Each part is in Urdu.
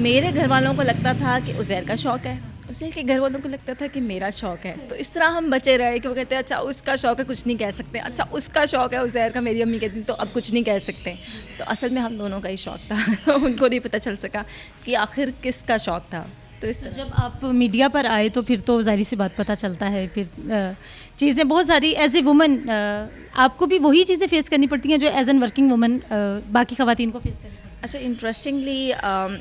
میرے گھر والوں کو لگتا تھا کہ عزیر کا شوق ہے, عزیر کے گھر والوں کو لگتا تھا کہ میرا شوق ہے. تو اس طرح ہم بچے رہے کہ وہ کہتے ہیں اچھا اس کا شوق ہے کچھ نہیں کہہ سکتے, اچھا اس کا شوق ہے عزیر کا, میری امی کہتی تو اب کچھ نہیں کہہ سکتے. تو اصل میں ہم دونوں کا ہی شوق تھا. ان کو نہیں پتہ چل سکا کہ آخر کس کا شوق تھا. تو اس طرح جب آپ میڈیا پر آئے تو پھر تو ظاہری سی بات پتہ چلتا ہے, پھر چیزیں بہت ساری ایز اے وومن آپ کو بھی وہی چیزیں فیس کرنی پڑتی ہیں جو ایز این ورکنگ وومن باقی خواتین کو فیس کرنی پڑتی ہیں. اچھا, انٹرسٹنگلی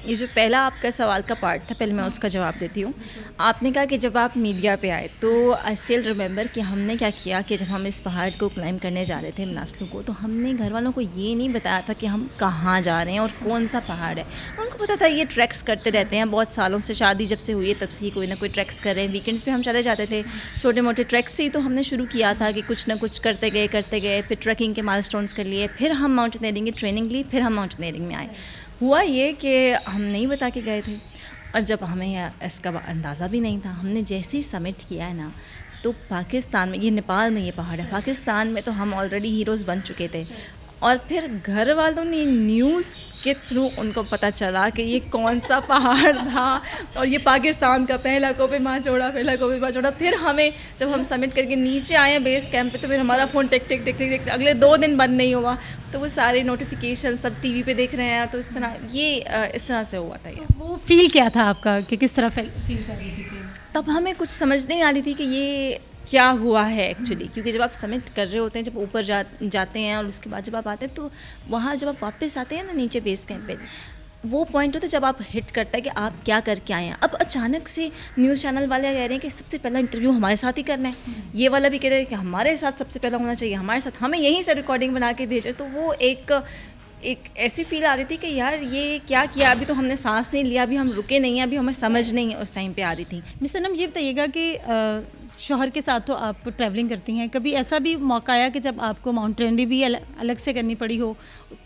یہ جو پہلا آپ کا سوال کا پارٹ تھا, پہلے میں اس کا جواب دیتی ہوں. آپ نے کہا کہ جب آپ میڈیا پہ آئے تو آئی اسٹل ریمبر کہ ہم نے کیا کیا کہ جب ہم اس پہاڑ کو کلائمب کرنے جا رہے تھے مناسلو کو, تو ہم نے گھر والوں کو یہ نہیں بتایا تھا کہ ہم کہاں جا رہے ہیں اور کون سا پہاڑ ہے. ان کو پتا تھا یہ ٹریکس کرتے رہتے ہیں بہت سالوں سے, شادی جب سے ہوئی ہے تب سے ہی کوئی نہ کوئی ٹریکس کر رہے ہیں. ویکینڈس پہ ہم چلے جاتے تھے, چھوٹے موٹے ٹریکس سے ہی تو ہم نے شروع کیا تھا کہ کچھ نہ کچھ کرتے گئے. پھر ٹریکنگ کے مائل اسٹونس کر لیے, پھر ہم ماؤنٹینئرنگ کی ٹریننگ لی, پھر ہم ماؤنٹینئرنگ میں آئے. ہوا یہ کہ ہم نہیں بتا کے گئے تھے, اور جب ہمیں اس کا اندازہ بھی نہیں تھا. ہم نے جیسے ہی سمٹ کیا ہے نا, تو پاکستان میں, یہ نیپال میں یہ پہاڑ ہے, پاکستان میں تو ہم آلریڈی ہیروز بن چکے تھے. اور پھر گھر والوں نے نیوز کے تھرو ان کو پتہ چلا کہ یہ کون سا پہاڑ تھا, اور یہ پاکستان کا پہلا کوپے ماں چوڑا. پھر ہمیں جب ہم سبمٹ کر کے نیچے آئے ہیں بیس کیمپ پہ, تو پھر ہمارا فون ٹک ٹک ٹک ٹک ٹک اگلے 2 دن بند نہیں ہوا. تو وہ سارے نوٹیفیکیشن سب ٹی وی پہ دیکھ رہے ہیں. تو اس طرح سے ہوا تھا. یہ وہ فیل کیا تھا آپ کا کہ کس طرح فیل کر رہی تھی؟ تب ہمیں کچھ سمجھ نہیں آ رہی تھی کہ یہ کیا ہوا ہے ایکچولی, کیونکہ جب آپ سبمٹ کر رہے ہوتے ہیں, جب اوپر جاتے ہیں, اور اس کے بعد جب آپ آتے ہیں, تو وہاں جب آپ واپس آتے ہیں نا نیچے بیس کیمپ پہ, وہ پوائنٹ ہوتا ہے جب آپ ہٹ کرتا ہے کہ آپ کیا کر کے آئے ہیں. اب اچانک سے نیوز چینل والے کہہ رہے ہیں کہ سب سے پہلا انٹرویو ہمارے ساتھ ہی کرنا ہے, یہ والا بھی کہہ رہے ہیں کہ ہمارے ساتھ سب سے پہلا ہونا چاہیے, ہمارے ساتھ, ہمیں یہیں سے ریکارڈنگ بنا کے بھیجے. تو وہ ایک ایسی فیل آ رہی تھی کہ یار یہ کیا ابھی تو ہم نے سانس نہیں لیا, ابھی ہم رکے نہیں ہیں, ابھی ہمیں سمجھ نہیں اس ٹائم پہ آ رہی تھی. مس انم یہ بتائیے گا کہ شوہر کے ساتھ تو آپ ٹریولنگ کرتی ہیں, کبھی ایسا بھی موقع آیا کہ جب آپ کو ماؤنٹینری بھی الگ سے کرنی پڑی ہو,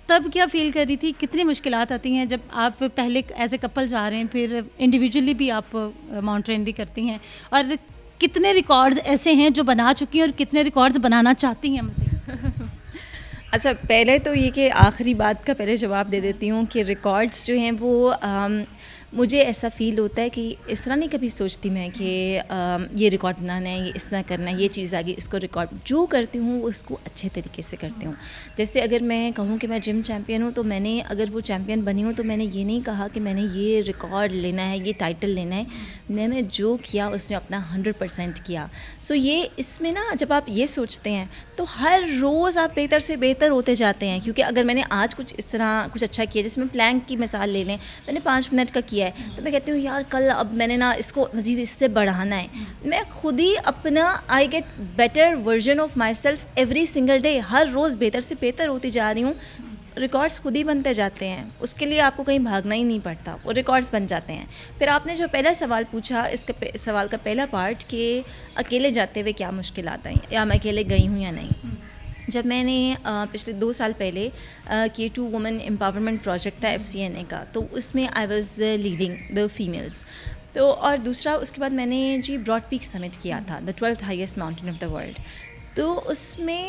تب کیا فیل کر رہی تھی؟ کتنی مشکلات آتی ہیں جب آپ پہلے ایز اے کپل جا رہے ہیں, پھر انڈیویجولی بھی آپ ماؤنٹینری کرتی ہیں, اور کتنے ریکارڈز ایسے ہیں جو بنا چکی ہیں اور کتنے ریکارڈز بنانا چاہتی ہیں مزید؟ اچھا, پہلے تو یہ کہ آخری بات کا پہلے جواب دے دیتی ہوں کہ ریکارڈز جو ہیں وہ مجھے ایسا فیل ہوتا ہے کہ اس طرح نہیں کبھی سوچتی میں کہ یہ ریکارڈ بنانا ہے, یہ اس طرح کرنا ہے, یہ چیز آگے اس کو ریکارڈ, جو کرتی ہوں وہ اس کو اچھے طریقے سے کرتی ہوں. جیسے اگر میں کہوں کہ میں جم چیمپئن ہوں, تو میں نے اگر وہ چیمپئن بنی ہوں تو میں نے یہ نہیں کہا کہ میں نے یہ ریکارڈ لینا ہے, یہ ٹائٹل لینا ہے. میں نے جو کیا اس میں اپنا 100% کیا. سو یہ اس میں نا جب آپ یہ سوچتے ہیں تو ہر روز آپ بہتر سے بہتر ہوتے جاتے ہیں. کیونکہ اگر میں نے آج کچھ اس طرح کچھ اچھا کیا, جیسے میں پلانک کی مثال لے لیں, میں نے 5 منٹ کا کیا ہے, تو میں کہتی ہوں یار کل اب میں نے نا اس کو مزید اس سے بڑھانا ہے. میں خود ہی اپنا I get better version of myself every single day, ہر روز بہتر سے بہتر ہوتی جا رہی ہوں. ریکارڈس خود ہی بنتے جاتے ہیں, اس کے لیے آپ کو کہیں بھاگنا ہی نہیں پڑتا, وہ ریکارڈس بن جاتے ہیں. پھر آپ نے جو پہلا سوال پوچھا, اس کا سوال کا پہلا پارٹ کہ اکیلے جاتے ہوئے کیا مشکلات آئیں, یا میں اکیلے گئی ہوں یا نہیں. جب میں نے پچھلے 2 سال پہلے K2 وومن امپاورمنٹ پروجیکٹ تھا FCNA کا, تو اس میں I was leading the females. تو اور دوسرا اس کے بعد میں نے جی براڈ پیک سمٹ کیا تھا, دا 12th highest mountain of the world. تو اس میں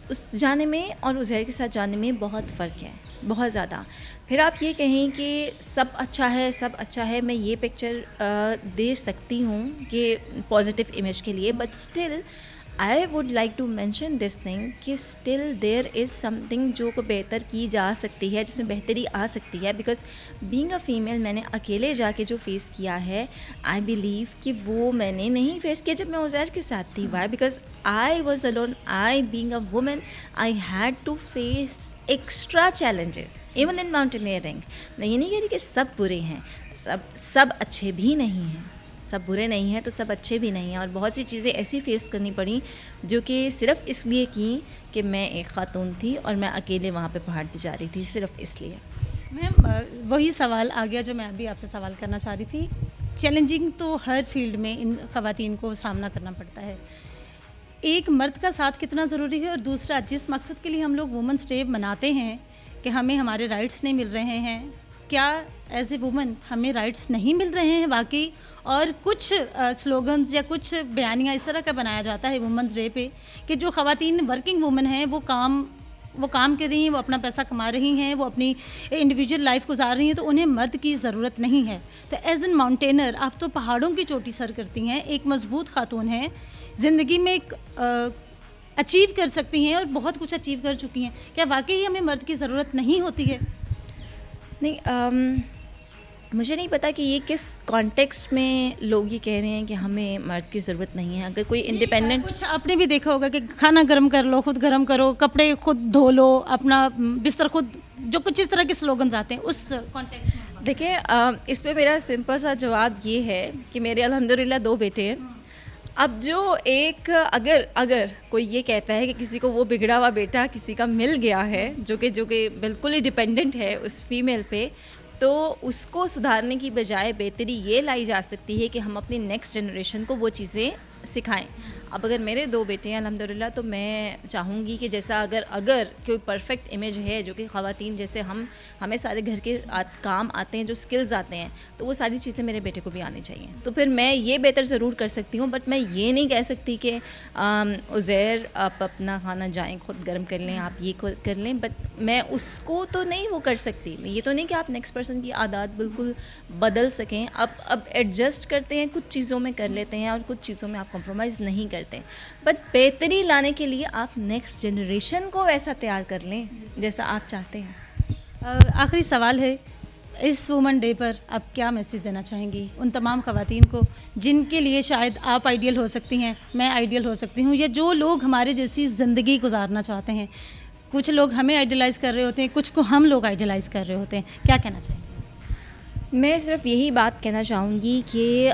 اس جانے میں اور عزیر کے ساتھ جانے میں بہت فرق ہے, بہت زیادہ. پھر آپ یہ کہیں کہ سب اچھا ہے, میں یہ پکچر دے سکتی ہوں کہ پازیٹیو امیج کے لیے, but still I would like to mention this thing کہ still there is something جو کو بہتر کی جا سکتی ہے, جس میں بہتری آ سکتی ہے. بیکاز being a female میں نے اکیلے جا کے جو فیس کیا ہے, I believe کہ وہ میں نے نہیں فیس کیا جب میں عزیر کے ساتھ تھی. Why? Because I was alone. I being a woman, I had to face extra challenges even in mountaineering. میں یہ نہیں کہہ رہی کہ سب برے ہیں, سب اچھے بھی نہیں ہیں, سب برے نہیں ہیں تو سب اچھے بھی نہیں ہیں. اور بہت سی چیزیں ایسی فیس کرنی پڑیں جو کہ صرف اس لیے کی کہ میں ایک خاتون تھی اور میں اکیلے وہاں پہ پہاڑ پہ جا رہی تھی, صرف اس لیے. میم وہی سوال آ گیا جو میں ابھی آپ سے سوال کرنا چاہ رہی تھی. چیلنجنگ تو ہر فیلڈ میں ان خواتین کو سامنا کرنا پڑتا ہے. ایک مرد کا ساتھ کتنا ضروری ہے, اور دوسرا جس مقصد کے لیے ہم لوگ وومنس ڈے مناتے ہیں کہ ہمیں ہمارے رائٹس نہیں مل رہے ہیں, کیا ایز اے وومن ہمیں رائٹس نہیں مل رہے ہیں واقعی؟ اور کچھ سلوگنز یا کچھ بیانیاں اس طرح کا بنایا جاتا ہے وومنس ڈے پہ کہ جو خواتین ورکنگ وومن ہیں وہ کام وہ کام کر رہی ہیں, وہ اپنا پیسہ کما رہی ہیں, وہ اپنی انڈیویجول لائف گزار رہی ہیں, تو انہیں مرد کی ضرورت نہیں ہے. تو ایز این ماؤنٹینر آپ تو پہاڑوں کی چوٹی سر کرتی ہیں, ایک مضبوط خاتون ہیں, زندگی میں ایک اچیو کر سکتی ہیں اور بہت کچھ اچیو کر چکی ہیں. کیا واقعی ہمیں مرد کی ضرورت نہیں ہوتی ہے؟ نہیں, مجھے نہیں پتا کہ یہ کس کانٹیکسٹ میں لوگ یہ کہہ رہے ہیں کہ ہمیں مرد کی ضرورت نہیں ہے. اگر کوئی انڈیپینڈنٹ, کچھ آپ نے بھی دیکھا ہوگا کہ کھانا گرم کر لو, خود گرم کرو, کپڑے خود دھو لو, اپنا بستر خود, جو کچھ اس طرح کے سلوگنز آتے ہیں اس کانٹیکسٹ میں. دیکھیں اس پہ میرا سمپل سا جواب یہ ہے کہ میرے الحمدللہ 2 بیٹے ہیں. اب جو ایک اگر کوئی یہ کہتا ہے کہ کسی کو وہ بگڑا ہوا بیٹا کسی کا مل گیا ہے جو کہ بالکل ہی ڈپینڈنٹ ہے اس فیمیل پہ, تو اس کو سدھارنے کی بجائے بہتری یہ لائی جا سکتی ہے کہ ہم اپنی نیکسٹ جنریشن کو وہ چیزیں سکھائیں. اب اگر میرے 2 بیٹے ہیں الحمدللہ, تو میں چاہوں گی کہ جیسا اگر کوئی پرفیکٹ امیج ہے جو کہ خواتین جیسے ہمیں سارے گھر کے کام آتے ہیں, جو سکلز آتے ہیں, تو وہ ساری چیزیں میرے بیٹے کو بھی آنی چاہیے. تو پھر میں یہ بہتر ضرور کر سکتی ہوں, بٹ میں یہ نہیں کہہ سکتی کہ عزیر آپ اپنا کھانا جائیں خود گرم کر لیں, آپ یہ کر لیں. بٹ میں اس کو تو نہیں وہ کر سکتی. یہ تو نہیں کہ آپ نیکسٹ پرسن کی عادات بالکل بدل سکیں. اب ایڈجسٹ کرتے ہیں, کچھ چیزوں میں کر لیتے ہیں اور کچھ چیزوں میں آپ کمپرومائز نہیں کرتے. بٹ بہتری لانے کے لیے آپ نیکسٹ جنریشن کو ویسا تیار کر لیں جیسا آپ چاہتے ہیں. آخری سوال ہے, اس وومن ڈے پر آپ کیا میسیج دینا چاہیں گی ان تمام خواتین کو جن کے لیے شاید آپ آئیڈیل ہو سکتی ہیں, میں آئیڈیل ہو سکتی ہوں, یا جو لوگ ہمارے جیسی زندگی گزارنا چاہتے ہیں؟ کچھ لوگ ہمیں آئیڈیلائز کر رہے ہوتے ہیں, کچھ کو ہم لوگ آئیڈیلائز کر رہے ہوتے ہیں. کیا کہنا چاہیں گے؟ میں صرف یہی بات کہنا چاہوں گی کہ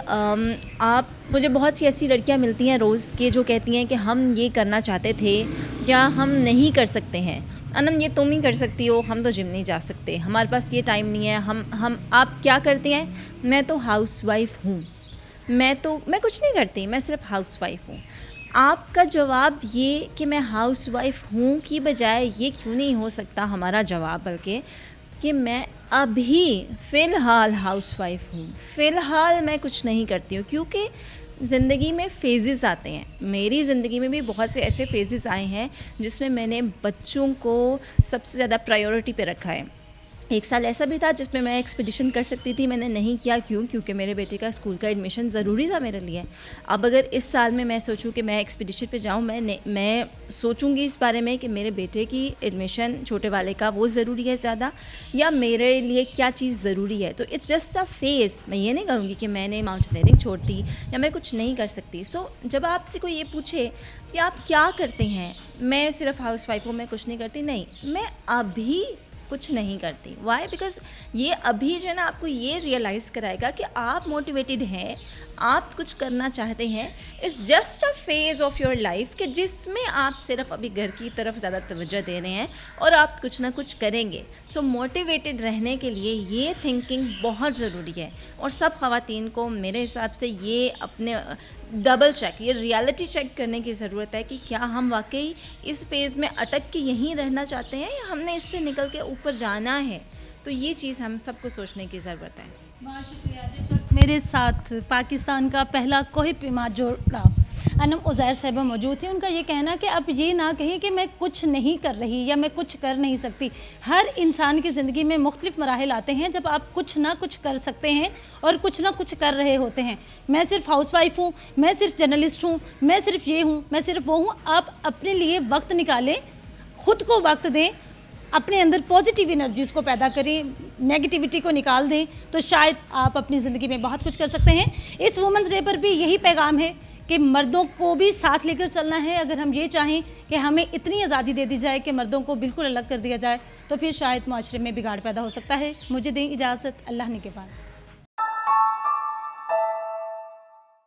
مجھے بہت سی ایسی لڑکیاں ملتی ہیں روز کے جو کہتی ہیں کہ ہم یہ کرنا چاہتے تھے یا ہم نہیں کر سکتے ہیں. انم یہ تم ہی کر سکتی ہو, ہم تو جم نہیں جا سکتے, ہمارے پاس یہ ٹائم نہیں ہے. آپ کیا کرتے ہیں؟ میں تو ہاؤس وائف ہوں, میں کچھ نہیں کرتی, میں صرف ہاؤس وائف ہوں. آپ کا جواب یہ کہ میں ہاؤس وائف ہوں کی بجائے یہ کیوں نہیں ہو سکتا ہمارا جواب, بلکہ کہ میں ابھی فی الحال ہاؤس وائف ہوں, فی الحال میں کچھ نہیں کرتی ہوں. کیونکہ زندگی میں فیزز آتے ہیں, میری زندگی میں بھی بہت سے ایسے فیزز آئے ہیں جس میں میں نے بچوں کو سب سے زیادہ پرائیورٹی پہ رکھا ہے. ایک سال ایسا بھی تھا جس میں میں ایکسپیڈیشن کر سکتی تھی, میں نے نہیں کیا. کیونکہ میرے بیٹے کا اسکول کا ایڈمیشن ضروری تھا میرے لیے. اب اگر اس سال میں سوچوں کہ میں ایکسپیڈیشن پہ جاؤں, میں سوچوں گی اس بارے میں کہ میرے بیٹے کی ایڈمیشن چھوٹے والے کا وہ ضروری ہے زیادہ, یا میرے لیے کیا چیز ضروری ہے. تو اٹس جسٹ اے فیز. میں یہ نہیں کہوں گی کہ میں نے ماؤنٹینئرنگ چھوڑ دی یا میں کچھ نہیں کر سکتی. سو جب آپ سے کوئی یہ پوچھے کہ آپ کیا کرتے ہیں, میں صرف ہاؤس وائف ہوں, میں کچھ نہیں کرتی, نہیں, میں ابھی کچھ نہیں کرتی. وائی؟ بیکاز یہ ابھی جو ہے نا آپ کو یہ ریئلائز کرائے گا کہ آپ موٹیویٹیڈ ہیں, آپ کچھ کرنا چاہتے ہیں. It's just a phase of your life کہ جس میں آپ صرف ابھی گھر کی طرف زیادہ توجہ دے رہے ہیں اور آپ کچھ نہ کچھ کریں گے. سو موٹیویٹیڈ رہنے کے لیے یہ تھنکنگ بہت ضروری ہے. اور سب خواتین کو میرے حساب سے یہ اپنے ڈبل چیک, یہ ریالٹی چیک کرنے کی ضرورت ہے کہ کیا ہم واقعی اس فیز میں اٹک کے یہیں رہنا چاہتے ہیں یا ہم نے اس سے نکل کے اوپر جانا ہے. تو یہ چیز ہم سب کو سوچنے کی ضرورت ہے. بہت شکریہ. جس وقت میرے ساتھ پاکستان کا پہلا کوہ پیما جوڑا انم عزیر صاحبہ موجود تھے, ان کا یہ کہنا کہ اب یہ نہ کہیں کہ میں کچھ نہیں کر رہی یا میں کچھ کر نہیں سکتی. ہر انسان کی زندگی میں مختلف مراحل آتے ہیں جب آپ کچھ نہ کچھ کر سکتے ہیں اور کچھ نہ کچھ کر رہے ہوتے ہیں. میں صرف ہاؤس وائف ہوں, میں صرف جرنلسٹ ہوں, میں صرف یہ ہوں, میں صرف وہ ہوں. آپ اپنے لیے وقت نکالیں, خود کو وقت دیں, اپنے اندر پازیٹیو انرجیز کو پیدا کریں, نیگیٹیوٹی کو نکال دیں, تو شاید آپ اپنی زندگی میں بہت کچھ کر سکتے ہیں. اس وومنز ڈے پر بھی یہی پیغام ہے کہ مردوں کو بھی ساتھ لے کر چلنا ہے. اگر ہم یہ چاہیں کہ ہمیں اتنی آزادی دے دی جائے کہ مردوں کو بالکل الگ کر دیا جائے, تو پھر شاید معاشرے میں بگاڑ پیدا ہو سکتا ہے. مجھے دیں اجازت, اللہ نے کے بعد.